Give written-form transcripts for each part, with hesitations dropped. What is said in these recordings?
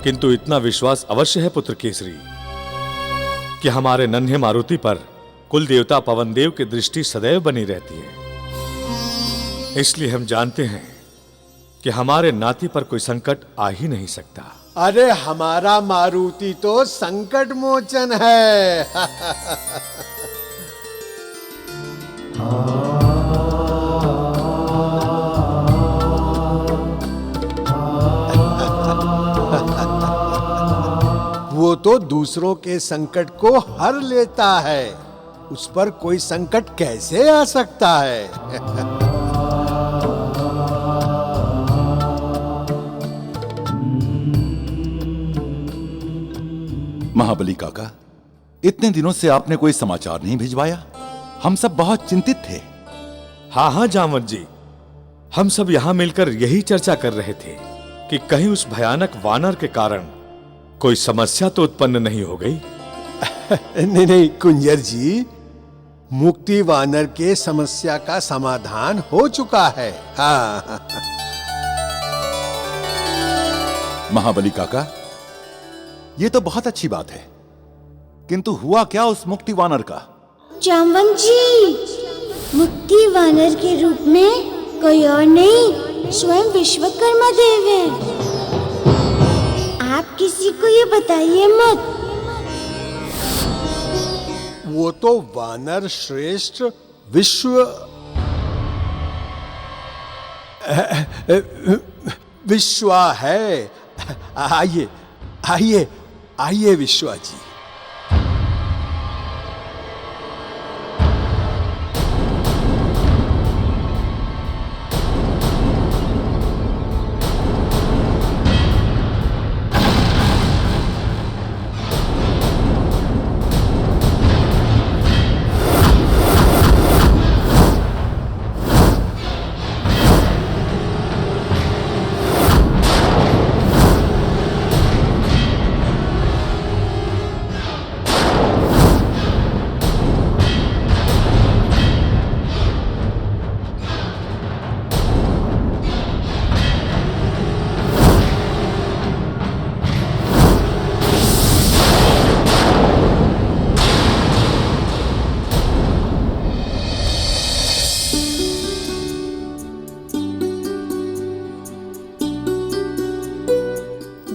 किंतु इतना विश्वास अवश्य है पुत्र केसरी कि हमारे नन्हे मारुति पर कुल देवता पवन देव की दृष्टि सदैव बनी रहती है। इसलिए हम जानते हैं कि हमारे नाती पर कोई संकट आ ही नहीं सकता। अरे हमारा मारुति तो संकट मोचन है। वो तो दूसरों के संकट को हर लेता है, उस पर कोई संकट कैसे आ सकता है? महाबली काका, इतने दिनों से आपने कोई समाचार नहीं भिजवाया। हम सब बहुत चिंतित थे। हाँ हाँ जामवंत जी, हम सब यहां मिलकर यही चर्चा कर रहे थे कि कहीं उस भयानक वानर के कारण कोई समस्या तो उत्पन्न नहीं हो गई। नहीं कुंजर जी, मुक्ति वानर के समस्या का समाधान हो चुका है। हाँ। महाबली काका, ये तो बहुत अच्छी बात है, किंतु हुआ क्या उस मुक्ति वानर का? जामवंत जी, मुक्ति वानर के रूप में कोई और नहीं, स्वयं विश्वकर्मा देव है। आप किसी को ये बताइए मत। वो तो वानर श्रेष्ठ विश्वा है। आइए आइए आइए विश्वा जी।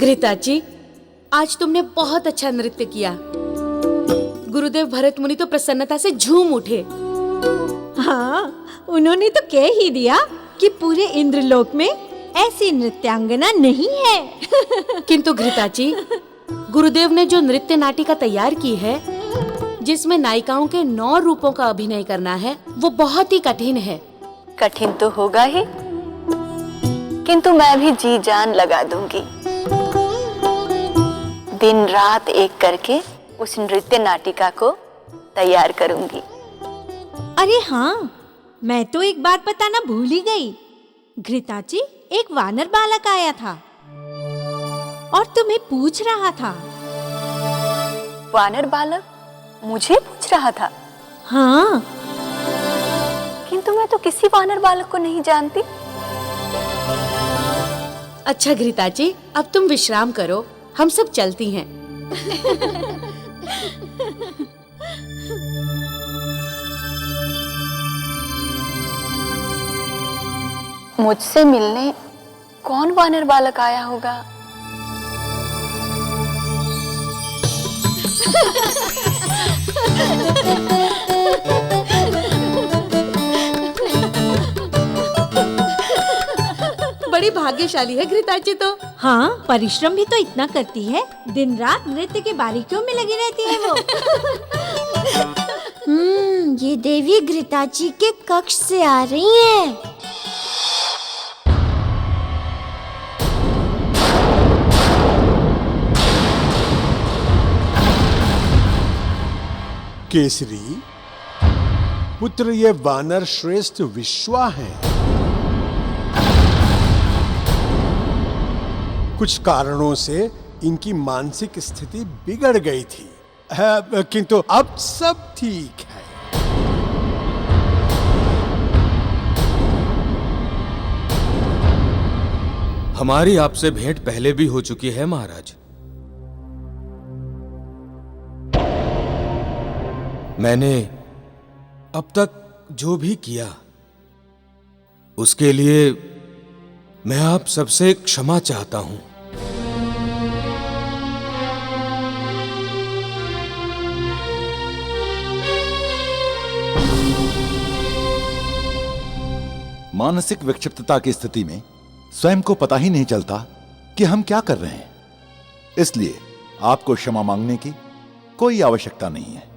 घृताची, आज तुमने बहुत अच्छा नृत्य किया। गुरुदेव भरत मुनि तो प्रसन्नता से झूम उठे। हाँ, उन्होंने तो कह ही दिया कि पूरे इंद्रलोक में ऐसी नृत्यांगना नहीं है। किंतु घृताची, गुरुदेव ने जो नृत्य नाटिका तैयार की है, जिसमें नायिकाओं के 9 रूपों का अभिनय करना है, वो बहुत ही कठिन है। कठिन तो होगा ही, किंतु मैं भी जी जान लगा दूंगी। दिन रात एक करके उस नृत्य नाटिका को तैयार करूंगी। अरे हाँ, मैं तो एक बात बताना भूल ही गई। घृताची, एक वानर बालक आया था और तुम्हें पूछ रहा था। वानर बालक मुझे पूछ रहा था? हाँ। किंतु मैं तो किसी वानर बालक को नहीं जानती। अच्छा घृताची, अब तुम विश्राम करो, हम सब चलती हैं। मुझसे मिलने कौन वानर बालक आया होगा? बड़ी भाग्यशाली है घृताची तो। हाँ, परिश्रम भी तो इतना करती है, दिन रात नृत्य के बारीकियों में लगी रहती है वो। ये देवी घृताची के कक्ष से आ रही हैं। केसरी पुत्र, ये वानर श्रेष्ठ विश्वा हैं। कुछ कारणों से इनकी मानसिक स्थिति बिगड़ गई थी, किंतु अब सब ठीक है। हमारी आपसे भेंट पहले भी हो चुकी है महाराज। मैंने अब तक जो भी किया उसके लिए मैं आप सबसे क्षमा चाहता हूं। मानसिक विक्षिप्तता की स्थिति में स्वयं को पता ही नहीं चलता कि हम क्या कर रहे हैं, इसलिए आपको क्षमा मांगने की कोई आवश्यकता नहीं है।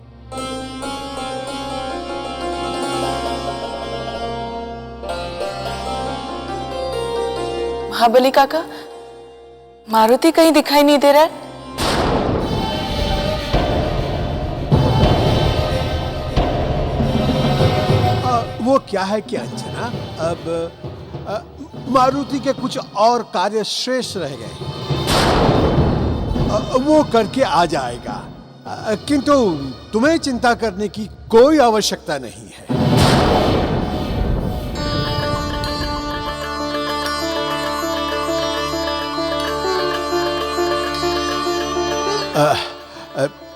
महाबली काका, मारुति कहीं दिखाई नहीं दे रहा है। वो क्या है कि अंजना, अब मारुति के कुछ और कार्य शेष रह गए, वो करके आ जाएगा। किंतु तुम्हें चिंता करने की कोई आवश्यकता नहीं है।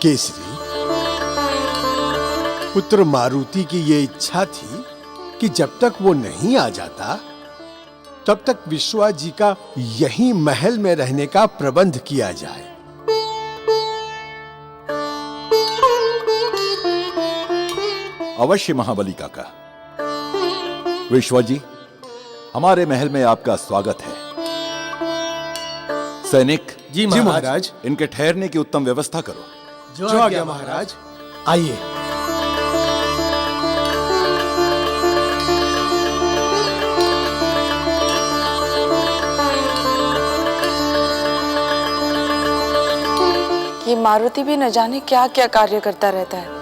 केसरी, पुत्र मारुति की ये इच्छा थी कि जब तक वो नहीं आ जाता तब तक विश्वा जी का यहीं महल में रहने का प्रबंध किया जाए। अवश्य महाबली काका। विश्वा जी, हमारे महल में आपका स्वागत है। सैनिक जी महाराज। इनके ठहरने की उत्तम व्यवस्था करो। जो आ गया महाराज। आइए। ये मारुति भी न जाने क्या क्या कार्य करता रहता है।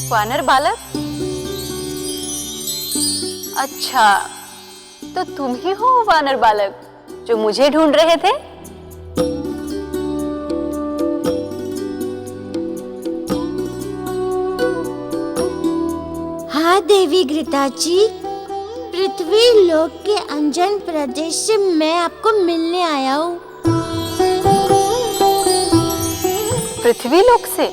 वानर बालक, अच्छा तो तुम ही हो वानर बालक जो मुझे ढूंढ रहे थे। हाँ देवी घृताची, पृथ्वी लोक के अंजन प्रदेश से मैं आपको मिलने आया हूँ। पृथ्वी लोक से?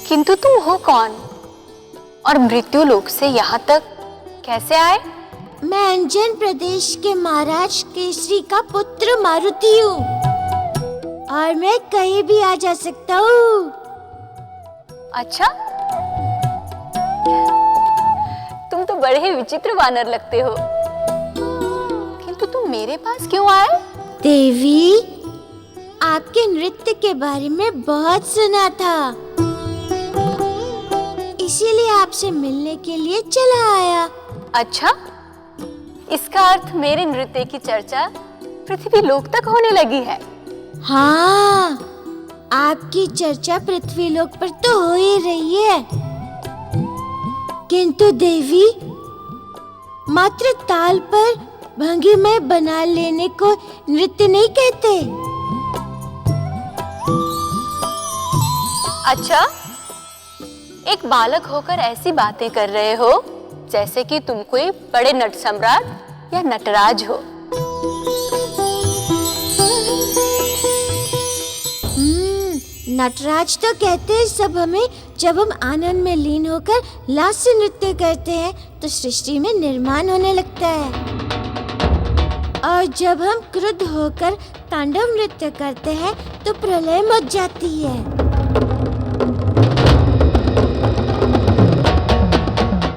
किंतु तुम हो कौन और मृत्यु लोक से यहाँ तक कैसे आए? मैं अंजन प्रदेश के महाराज केसरी का पुत्र मारुति हूँ और मैं कहीं भी आ जा सकता हूँ। अच्छा, तुम तो बड़े ही विचित्र वानर लगते हो, किंतु तुम मेरे पास क्यों आए? देवी, आपके नृत्य के बारे में बहुत सुना था, इसीलिए आपसे मिलने के लिए चला आया। अच्छा, इसका अर्थ मेरे नृत्य की चर्चा पृथ्वी लोक तक होने लगी है। हाँ, आपकी चर्चा पृथ्वी लोक पर तो हो ही रही है, किंतु देवी, मात्र ताल पर भंगिमय बना लेने को नृत्य नहीं कहते। अच्छा, एक बालक होकर ऐसी बातें कर रहे हो जैसे कि तुम कोई बड़े नट सम्राट या नटराज हो। नटराज तो कहते हैं सब हमें जब हम आनंद में लीन होकर लास्य नृत्य करते हैं तो सृष्टि में निर्माण होने लगता है, और जब हम क्रुद्ध होकर तांडव नृत्य करते हैं तो प्रलय मच जाती है।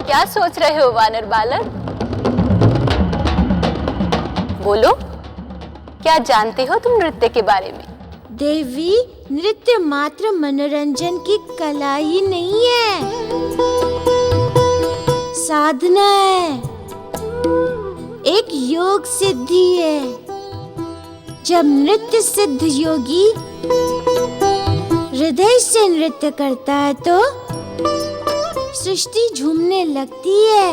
क्या सोच रहे हो वानर बालक? बोलो, क्या जानते हो तुम नृत्य के बारे में? देवी, नृत्य मात्र मनोरंजन की कला ही नहीं है, साधना है, एक योग सिद्धि है। जब नृत्य सिद्ध योगी हृदय से नृत्य करता है तो सृष्टि झूमने लगती है,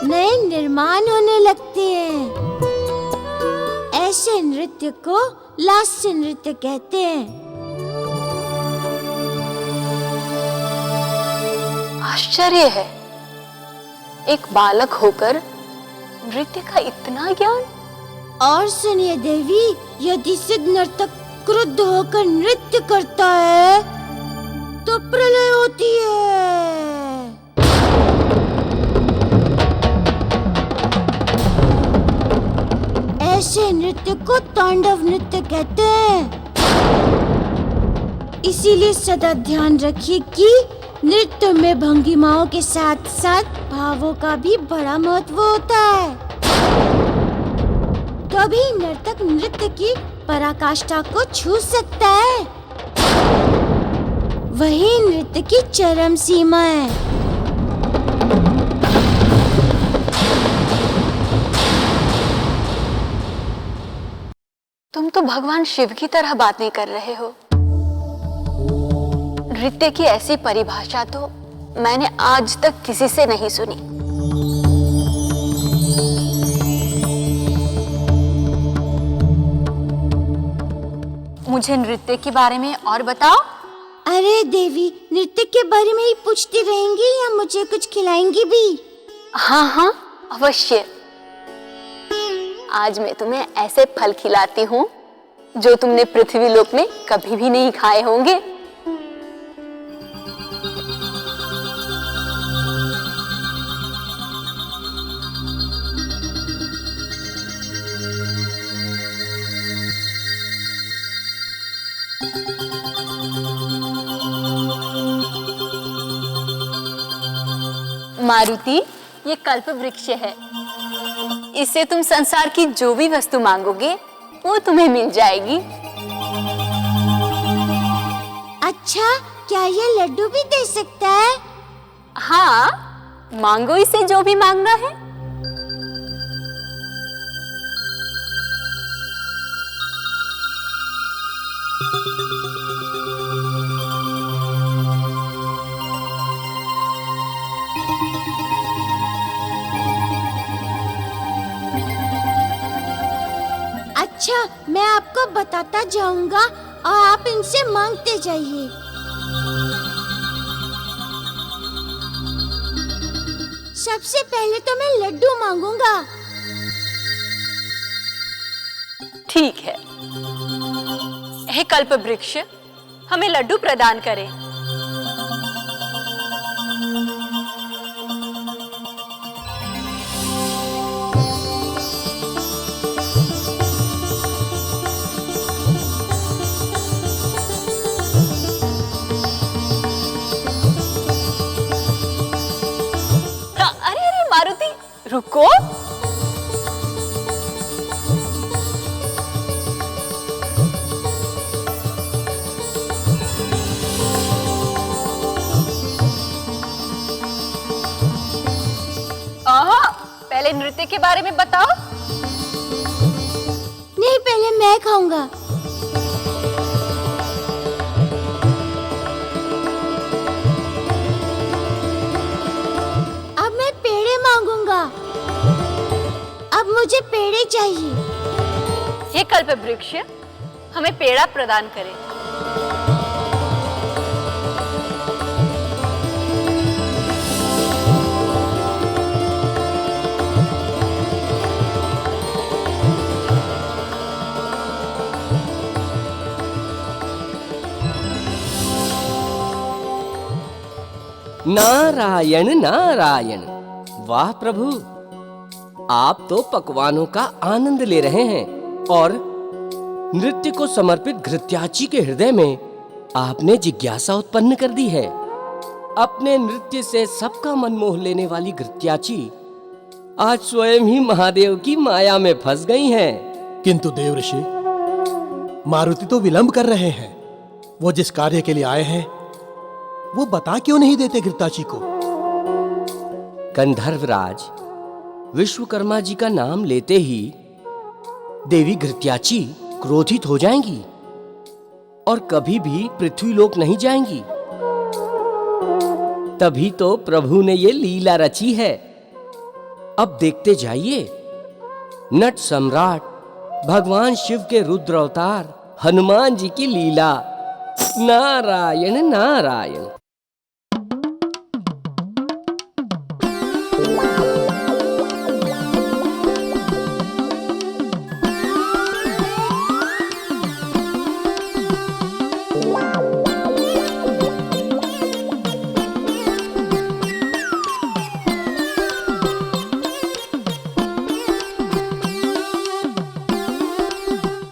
नए निर्माण होने लगते हैं। ऐसे नृत्य को लास्य नृत्य कहते हैं। आश्चर्य है, एक बालक होकर नृत्य का इतना ज्ञान। और सुनिए देवी, यदि सिद्ध नर्तक क्रुद्ध होकर नृत्य करता है तो प्रलय होती है। ऐसे नृत्य को तांडव नृत्य कहते हैं। इसीलिए सदा ध्यान रखिए कि नृत्य में भंगिमाओं के साथ साथ भावों का भी बड़ा महत्व होता है। तभी नर्तक नृत्य की पराकाष्ठा को छू सकता है। वही नृत्य की चरम सीमा है। तुम तो भगवान शिव की तरह बातें कर रहे हो। नृत्य की ऐसी परिभाषा तो मैंने आज तक किसी से नहीं सुनी। मुझे नृत्य के बारे में और बताओ। अरे देवी, नृत्य के बारे में ही पूछती रहेंगी या मुझे कुछ खिलाएंगी भी? हाँ हाँ, अवश्य। आज मैं तुम्हें ऐसे फल खिलाती हूँ जो तुमने पृथ्वी लोक में कभी भी नहीं खाए होंगे। मारुति, ये कल्प वृक्ष है। इससे तुम संसार की जो भी वस्तु मांगोगे वो तुम्हें मिल जाएगी। अच्छा, क्या ये लड्डू भी दे सकता है? हाँ, मांगो इसे जो भी मांगना है। अच्छा, मैं आपको बताता जाऊंगा और आप इनसे मांगते जाइए। सबसे पहले तो मैं लड्डू मांगूंगा। ठीक है, हे कल्प वृक्ष, हमें लड्डू प्रदान करें। रुको। पहले नृत्य के बारे में बताओ। नहीं, पहले मैं खाऊंगा। अब मैं पेड़े मांगूंगा। अब मुझे पेड़े चाहिए। हे कल्प वृक्ष, हमें पेड़ा प्रदान करें। नारायण नारायण। वाह प्रभु, आप तो पकवानों का आनंद ले रहे हैं और नृत्य को समर्पित घृत्याची के हृदय में आपने जिज्ञासा उत्पन्न कर दी है। अपने नृत्य से सबका मन मोह लेने वाली घृत्याची आज स्वयं ही महादेव की माया में फंस गई हैं। किंतु देव ऋषि, मारुति तो विलंब कर रहे हैं। वो जिस कार्य के लिए आए हैं वो बता क्यों नहीं देते घृताची को? गंधर्वराज, विश्वकर्मा जी का नाम लेते ही देवी घृत्याची क्रोधित हो जाएंगी और कभी भी पृथ्वीलोक नहीं जाएंगी। तभी तो प्रभु ने ये लीला रची है। अब देखते जाइए, नट सम्राट भगवान शिव के रुद्र अवतार हनुमान जी की लीला। नारायण नारायण।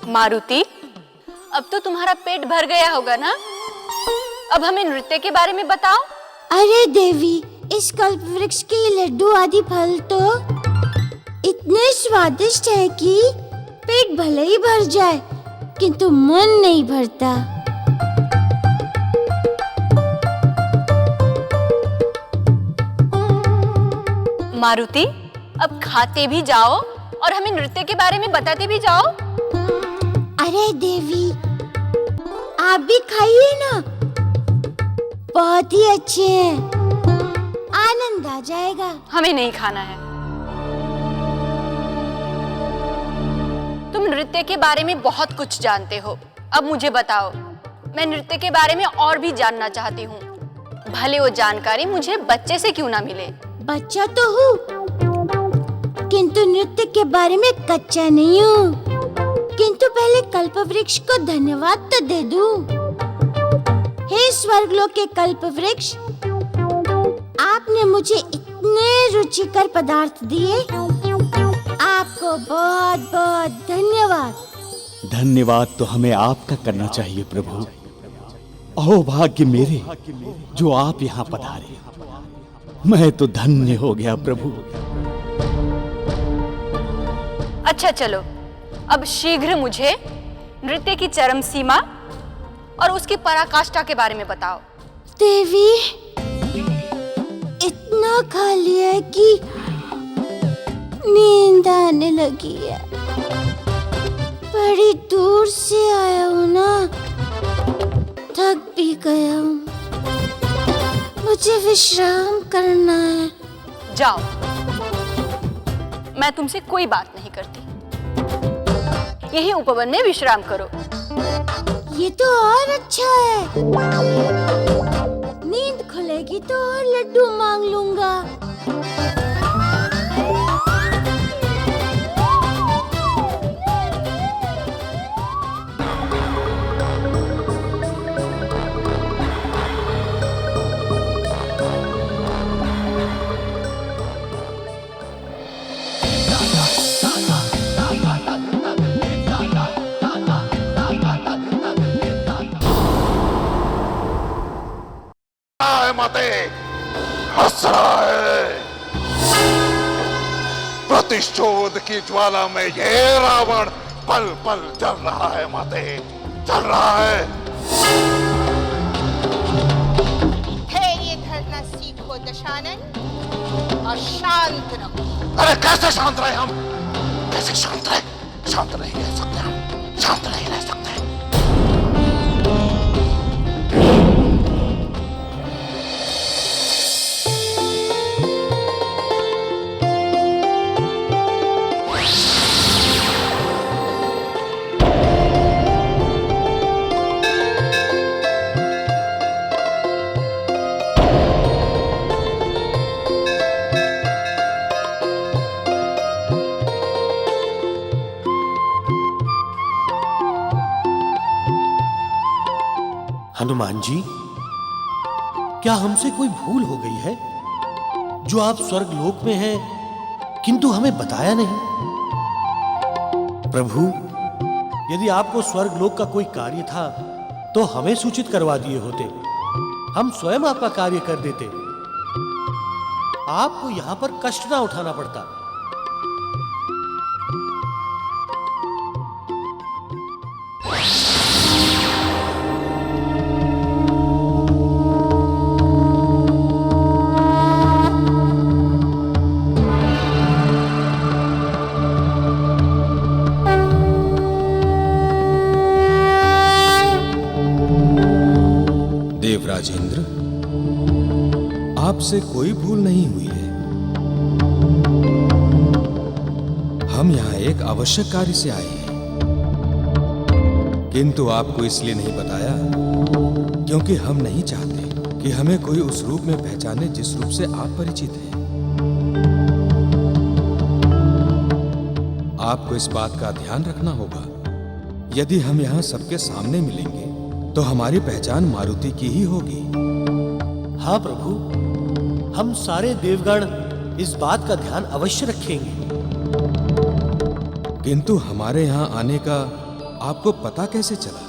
मारुति, अब तो तुम्हारा पेट भर गया होगा ना? अब हमें नृत्य के बारे में बताओ। अरे देवी, इस कल्प वृक्ष के लड्डू आदि फल तो इतने स्वादिष्ट है कि पेट भले ही भर जाए किंतु मन नहीं भरता। मारुति, अब खाते भी जाओ और हमें नृत्य के बारे में बताते भी जाओ। अरे देवी, आप भी खाइए ना, बहुत ही अच्छे हैं, आनंद आ जाएगा। हमें नहीं खाना है। तुम नृत्य के बारे में बहुत कुछ जानते हो, अब मुझे बताओ। मैं नृत्य के बारे में और भी जानना चाहती हूँ, भले वो जानकारी मुझे बच्चे से क्यों ना मिले। बच्चा तो हूँ, किंतु नृत्य के बारे में कच्चा नहीं हूँ। किंतु पहले कल्प वृक्ष को धन्यवाद तो दे दूं। हे स्वर्गलोक के कल्प वृक्ष, आपने मुझे इतने रुचिकर पदार्थ दिए, आपको बहुत बहुत धन्यवाद। धन्यवाद तो हमें आपका करना चाहिए प्रभु। अहो भाग्य मेरे जो आप यहाँ पधारे। मैं तो धन्य हो गया प्रभु। अच्छा चलो, अब शीघ्र मुझे नृत्य की चरम सीमा और उसकी पराकाष्ठा के बारे में बताओ। देवी, इतना खा लिया है कि नींद आने लगी है। बड़ी दूर से आया हूँ ना, थक भी गया हूँ, मुझे विश्राम करना है। जाओ, मैं तुमसे कोई बात नहीं करती, यही उपवन में विश्राम करो। ये तो और अच्छा है, नींद खुलेगी तो और लड्डू मांग लूंगा। माते हंस रहा है। प्रतिशोध की ज्वाला में ये रावण पल पल जल रहा है माते, जल रहा है। धैर्य धरना सीखो दशानन और शांत रहो। अरे कैसे शांत रहे हम? कैसे शांत रहे? शांत नहीं रह सकते हम, शांत नहीं रह सकते। हनुमान जी, क्या हमसे कोई भूल हो गई है जो आप स्वर्ग लोक में हैं किंतु हमें बताया नहीं? प्रभु, यदि आपको स्वर्ग लोक का कोई कार्य था तो हमें सूचित करवा दिए होते, हम स्वयं आपका कार्य कर देते, आपको यहां पर कष्ट ना उठाना पड़ता। राजेंद्र, आपसे कोई भूल नहीं हुई है। हम यहाँ एक आवश्यक कार्य से आए हैं, किंतु आपको इसलिए नहीं बताया क्योंकि हम नहीं चाहते कि हमें कोई उस रूप में पहचाने जिस रूप से आप परिचित हैं। आपको इस बात का ध्यान रखना होगा, यदि हम यहाँ सबके सामने मिलेंगे तो हमारी पहचान मारुति की ही होगी। हाँ प्रभु, हम सारे देवगण इस बात का ध्यान अवश्य रखेंगे। किंतु हमारे यहाँ आने का आपको पता कैसे चला?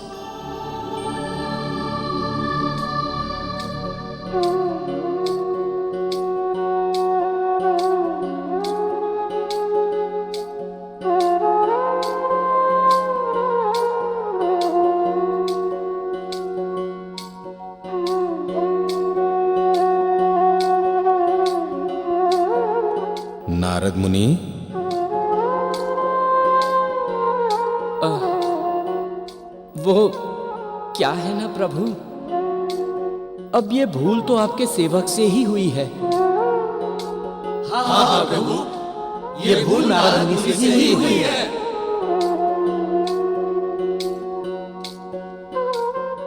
नारद मुनि, वो क्या है ना प्रभु, अब ये भूल तो आपके सेवक से ही हुई है। हाँ प्रभु, ये भूल नारद मुनि से ही हुई है।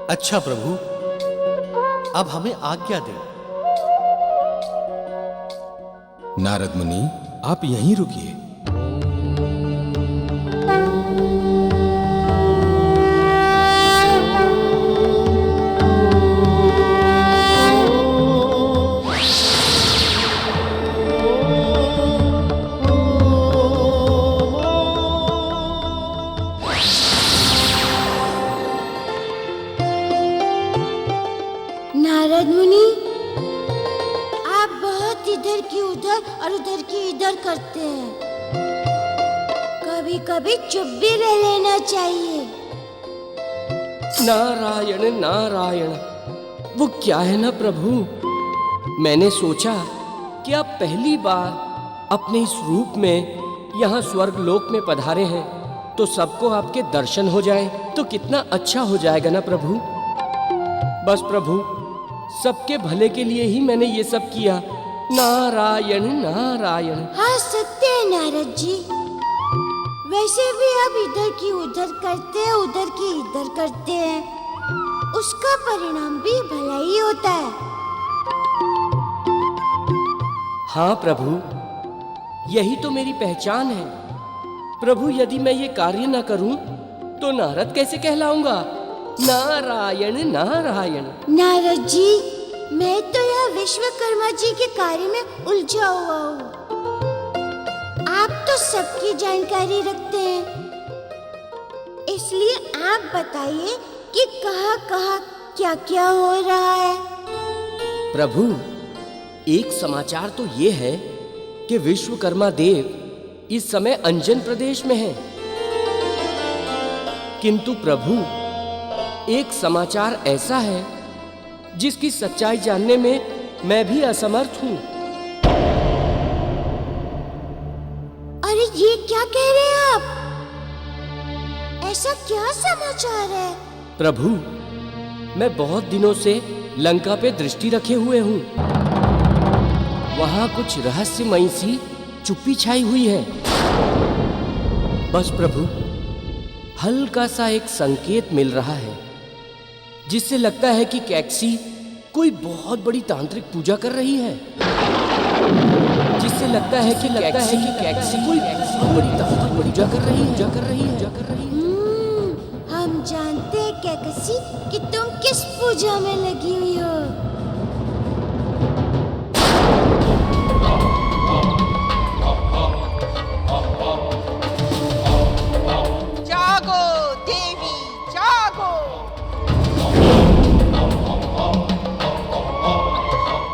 अच्छा प्रभु, अब हमें आज्ञा दें। नारद मुनि, आप यहीं रुकिए। नारद मुनि, आप बहुत इधर की उधर और उधर की इधर करते हैं। कभी कभी चुप भी रह लेना चाहिए। नारायण नारायण, वो क्या है ना प्रभु, मैंने सोचा कि आप पहली बार अपने इस रूप में यहाँ स्वर्ग लोक में पधारे हैं तो सबको आपके दर्शन हो जाए तो कितना अच्छा हो जाएगा ना प्रभु। बस प्रभु, सबके भले के लिए ही मैंने ये सब किया। नारायण नारायण। हाँ सत्य है नारद जी, वैसे भी आप इधर की उधर करते हैं, उधर की इधर करते हैं, उसका परिणाम भी भला ही होता है। हाँ प्रभु, यही तो मेरी पहचान है। प्रभु, यदि मैं ये कार्य न करूं तो नारद कैसे कहलाऊंगा? नारायण नारायण। नारद जी, मैं तो यहाँ विश्वकर्मा जी के कार्य में उलझा हुआ हूँ। आप तो सबकी जानकारी रखते हैं, इसलिए आप बताइए कि कहाँ क्या क्या हो रहा है। प्रभु, एक समाचार तो ये है कि विश्वकर्मा देव इस समय अंजन प्रदेश में हैं। किंतु प्रभु, एक समाचार ऐसा है जिसकी सच्चाई जानने में मैं भी असमर्थ हूँ। अरे ये क्या कह रहे हैं आप? ऐसा क्या समाचार है? प्रभु, मैं बहुत दिनों से लंका पे दृष्टि रखे हुए हूँ। वहाँ कुछ रहस्यमयी सी चुप्पी छाई हुई है। बस प्रभु, हल्का सा एक संकेत मिल रहा है जिससे लगता है कि कैक्सी कोई बहुत बड़ी तांत्रिक पूजा कर रही है। जिससे लगता है कि कैक्सी कोई बहुत बड़ी तांत्रिक पूजा कर रही है। हम जानते हैं कैक्सी कि तुम किस पूजा में लगी हुई हो। जागो देवी, जागो।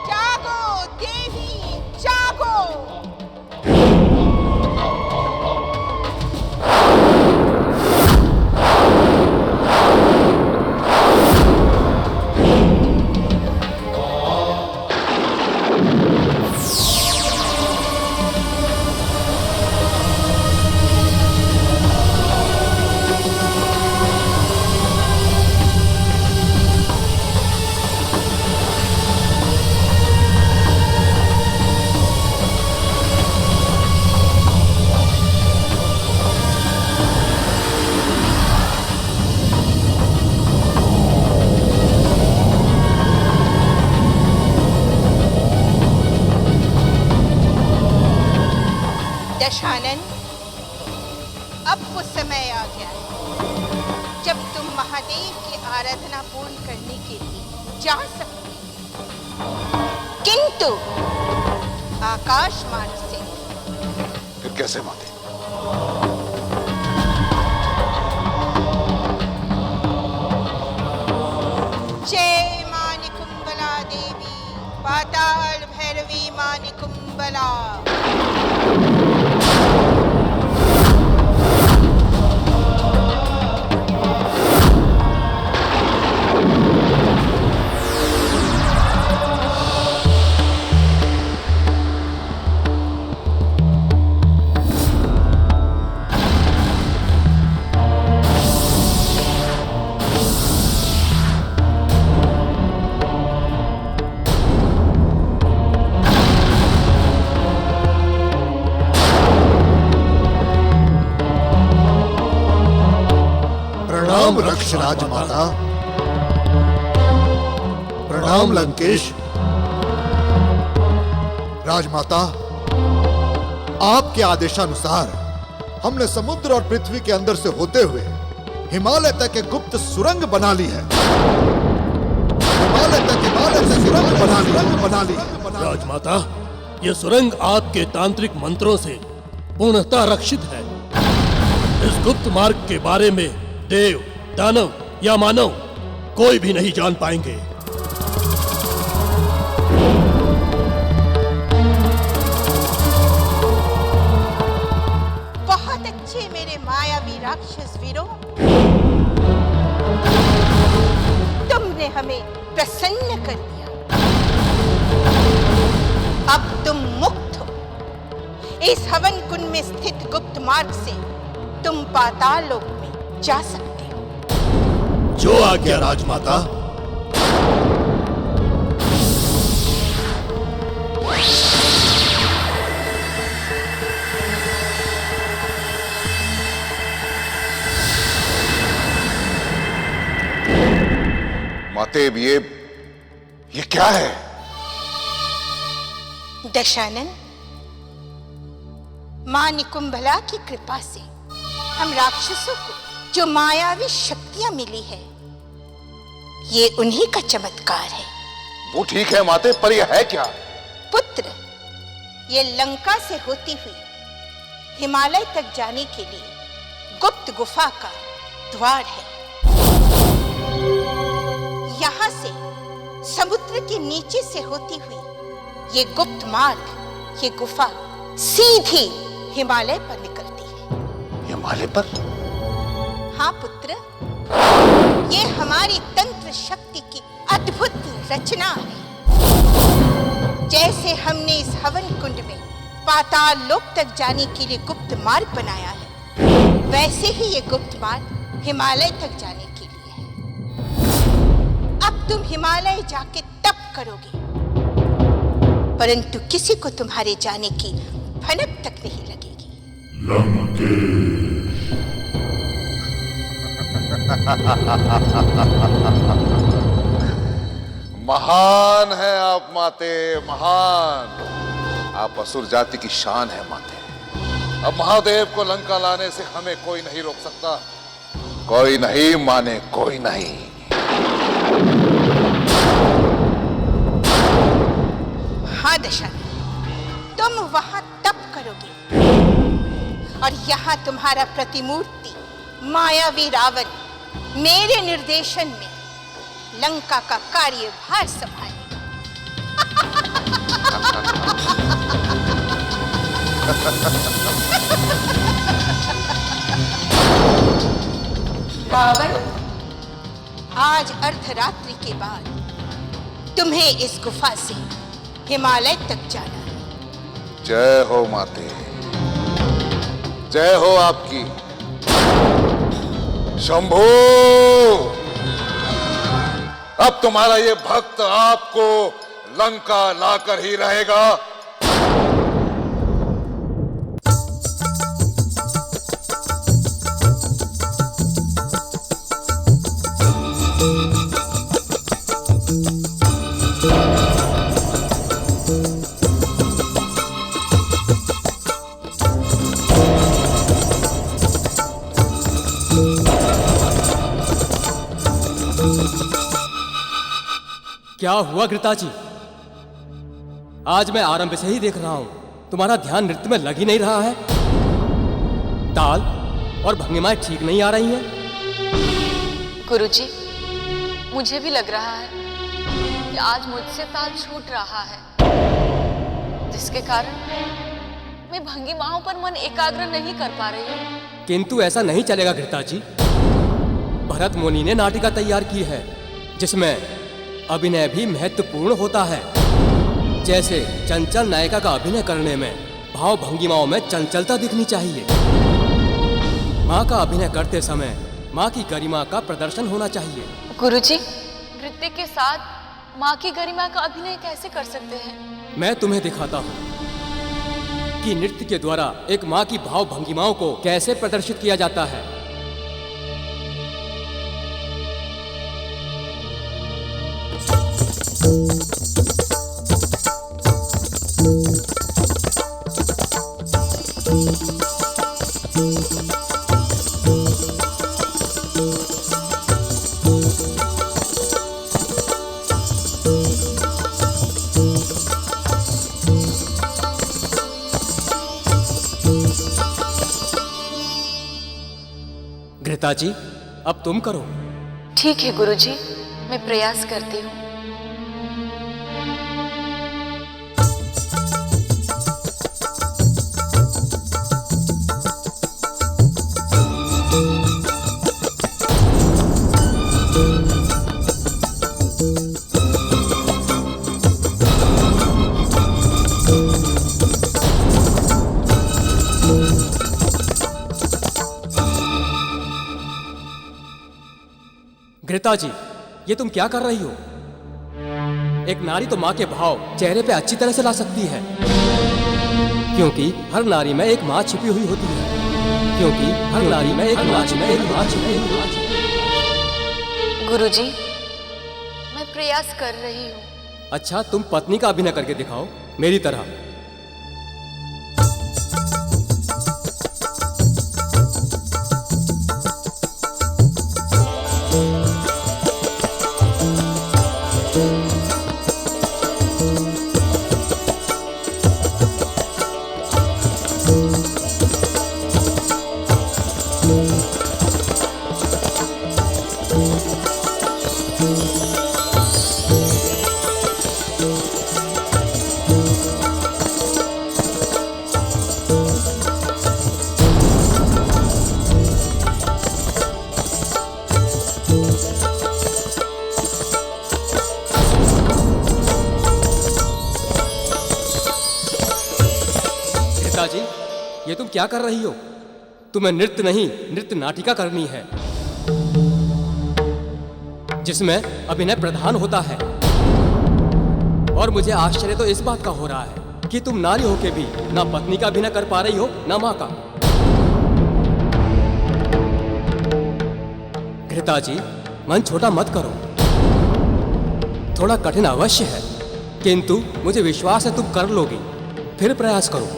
जागो देवी, जागो। महादेव की आराधना पूर्ण करने के लिए जा सकते हैं, किंतु आकाश मार्ग से फिर कैसे माते? जय मां निकुंबला देवी, पाताल भैरवी मां निकुंबला। प्रणाम रक्ष राजमाता, प्रणाम लंकेश। राजमाता, आपके आदेशानुसार हमने समुद्र और पृथ्वी के अंदर से होते हुए हिमालय तक एक गुप्त सुरंग बना ली है। हिमालय तक सुरंग बना ली है। राजमाता, ये सुरंग आपके तांत्रिक मंत्रों से पूर्णतः रक्षित है। इस गुप्त मार्ग के बारे में देव, दानव या मानव कोई भी नहीं जान पाएंगे। बहुत अच्छे मेरे मायावी राक्षस वीरों, तुमने हमें प्रसन्न कर दिया। अब तुम मुक्त हो। इस हवन कुंड में स्थित गुप्त मार्ग से तुम पाताल लोक में जा सकते हो। जो आज्ञा राजमाता। माते, ये क्या है? दशानन, मां निकुंभला की कृपा से हम राक्षसों को जो मायावी शक्तियां मिली है, ये उन्हीं का चमत्कार है। वो ठीक है माते, पर यह है क्या? पुत्र, ये लंका से होती हुई हिमालय तक जाने के लिए गुप्त गुफा का द्वार है। यहाँ से समुद्र के नीचे से होती हुई ये गुप्त मार्ग, ये गुफा सीधी हिमालय पर निकलती है। हिमालय पर? हाँ पुत्र, ये हमारी तंत्र शक्ति की अद्भुत रचना है। जैसे हमने इस हवन कुंड में पाताल लोक तक जाने के लिए गुप्त मार्ग बनाया है, वैसे ही ये गुप्त मार्ग हिमालय तक जाने के लिए है। अब तुम हिमालय जाके तप करोगे, परंतु किसी को तुम्हारे जाने की भनक तक नहीं लगेगी। महान है आप माते, महान। आप असुर जाति की शान है माते। अब महादेव को लंका लाने से हमें कोई नहीं रोक सकता। कोई नहीं माने, कोई नहीं। हाँ दशानन, तुम वहां तप करोगे और यहाँ तुम्हारा प्रतिमूर्ति मायावी रावण मेरे निर्देशन में लंका का कार्यभार संभालेगा। रावण, आज अर्धरात्रि के बाद तुम्हें इस गुफा से हिमालय तक जाना है। जय हो माते, जय हो आपकी। शंभू, अब तुम्हारा ये भक्त आपको लंका लाकर ही रहेगा। क्या हुआ घृताची? आज मैं आरंभ से ही देख रहा हूं, तुम्हारा ध्यान नृत्य में लग ही नहीं रहा है। ताल और भंगिमाएं ठीक नहीं आ रही हैं। गुरुजी, मुझे भी लग रहा है कि आज मुझसे ताल छूट रहा है, जिसके कारण मैं भंगिमाओं पर मन एकाग्र नहीं कर पा रही हूँ। किंतु ऐसा नहीं चलेगा घृताची। भरत मुनि ने नाटिका तैयार की है, जिसमें अभिनय भी महत्वपूर्ण होता है। जैसे चंचल नायिका का अभिनय करने में भाव भंगिमाओं में चंचलता दिखनी चाहिए। माँ का अभिनय करते समय माँ की गरिमा का प्रदर्शन होना चाहिए। गुरुजी, नृत्य के साथ माँ की गरिमा का अभिनय कैसे कर सकते हैं? मैं तुम्हें दिखाता हूँ कि नृत्य के द्वारा एक माँ की भाव भंगिमाओं को कैसे प्रदर्शित किया जाता है। घृताची, अब तुम करो। ठीक है गुरुजी, मैं प्रयास करती हूँ। घृताची, ये तुम क्या कर रही हो? एक नारी तो माँ के भाव चेहरे पे अच्छी तरह से ला सकती है, क्योंकि हर नारी में एक माँ छिपी हुई होती है। क्योंकि हर नारी में एक माँ छिपी हुई होती है। गुरुजी, मैं प्रयास कर रही हूँ। अच्छा, तुम पत्नी का अभिनय करके दिखाओ, मेरी तरह। जी, ये तुम क्या कर रही हो? तुम्हें नृत्य नहीं, नृत्य नाटिका करनी है, जिसमें अभिनय प्रधान होता है। और मुझे आश्चर्य तो इस बात का हो रहा है कि तुम नारी होके भी ना पत्नी का अभिनय कर पा रही हो, ना माँ का। घृता जी, मन छोटा मत करो। थोड़ा कठिन अवश्य है, किंतु मुझे विश्वास है तुम कर लोगी। फिर प्रयास करो।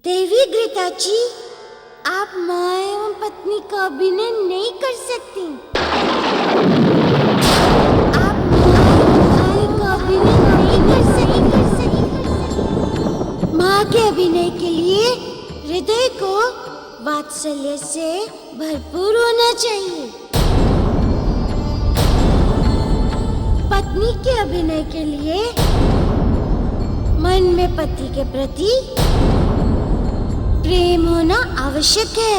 देवी घृताची, आप माँ एवं पत्नी का अभिनय नहीं कर सकती। आप माँ का अभिनय नहीं कर सकती। माँ के अभिनय के लिए हृदय को वात्सल्य से भरपूर होना चाहिए। पत्नी के अभिनय के लिए मन में पति के प्रति प्रेम होना आवश्यक है।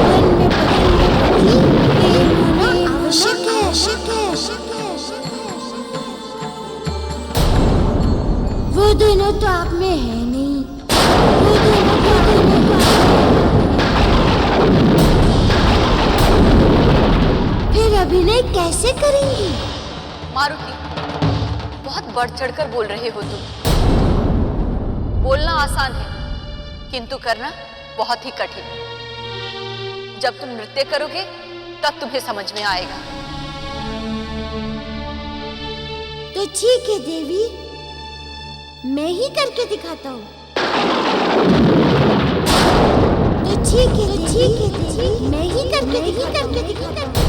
मन में पति के प्रति प्रेम होना आवश्यक है। वो दोनों तो आप में है नहीं। वो दोनों फिर अभिनय कैसे करेंगी? मारुति, बहुत बढ़ चढ़कर बोल रहे हो तुम। बोलना आसान है, किंतु करना बहुत ही कठिन। जब तुम नृत्य करोगे तब तुम्हें समझ में आएगा। तो ठीक है देवी, मैं ही करके दिखाता हूँ। तो ठीक है देवी, मैं ही करके दिखाता हूँ।